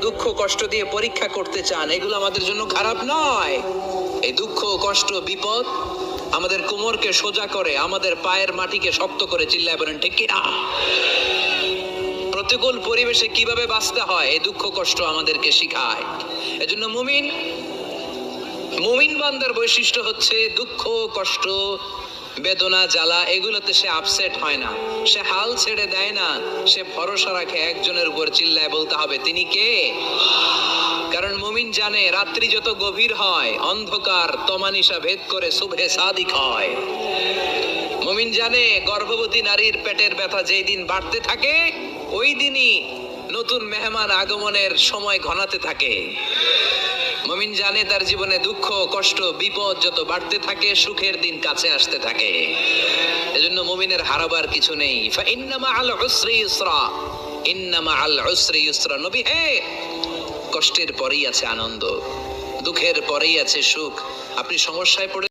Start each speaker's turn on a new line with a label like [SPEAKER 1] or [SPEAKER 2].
[SPEAKER 1] দুঃখ কষ্ট দিয়ে পরীক্ষা করতে চান, এগুলো আমাদের জন্য খারাপ নয়। এই দুঃখ কষ্ট বিপদ আমাদের কোমরকে সোজা করে, আমাদের পায়ের মাটিকে শক্ত করে। চিল্লায় বলেন ঠিক কিনা? প্রতিকূল পরিবেশে কিভাবে বাঁচতে হয় এই দুঃখ কষ্ট আমাদেরকে শিখায়। এজন্য মুমিন বান্দার বৈশিষ্ট্য হচ্ছে দুঃখ কষ্ট বেদনা জ্বালা এগুলোতে সে আপসেট হয় না, সে হাল ছেড়ে দেয় না, সে ভরসা রাখে একজনের উপর। চিল্লায় বলতে হবে তিনি কে? কারণ মুমিন জানে রাত্রি যত গভীর হয় অন্ধকার তমানিসা ভেদ করে সুবহে সাদিক হয়। মুমিন জানে গর্ভবতী নারীর পেটের ব্যথা যেই দিন বাড়তে থাকে ওই দিনই নতুন মেহমান আগমনের সময় ঘনাতে থাকে। মুমিন জানে তার জীবনে দুঃখ কষ্ট বিপদ যত বাড়তে থাকে সুখের দিন কাছে আসতে থাকে। এজন্য মুমিনের হারাবার কিছু নেই। ফাইন্না মাআল উসরি ইউসরা, ইন্না মাআল উসরি ইউসরা। নবী হে, কষ্টের পরেই আছে আনন্দ, দুঃখের পরেই আছে সুখ। আপনি সমস্যায় পড়ে